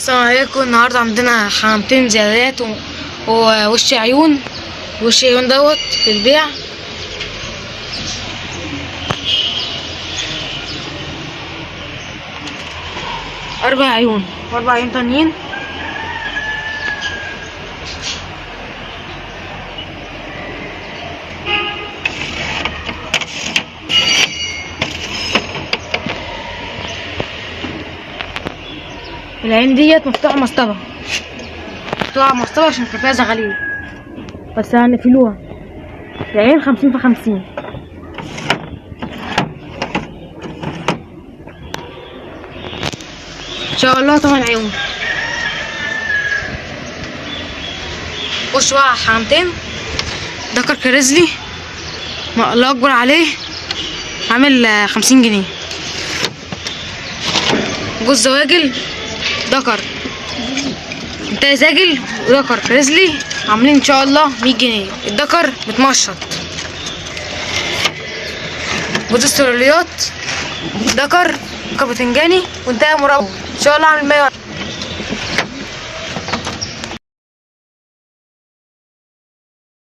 السلام عليكم. النهارده عندنا حمامتين زيادات ووش عيون. وش عيون دوت للبيع. أربع عيون وأربع عيون تانيين. العين ديت مفتوحة مسطرة عشان كان فيها زغاليل، بس هنقفلوها. العين 50 في 50. ان شاء الله 8 عيون. وش بقى حمامتين دكر كريزلي، الله اكبر عليه، عامل 50 جنيه. جوز زواجل دكر انتهي زاجل ودكر كريزلي عاملين ان شاء الله 100 جنيه. الدكر متمشط. جوز السروليات دكر بتنجاني وانتهي مربى ان شاء الله عامل 100.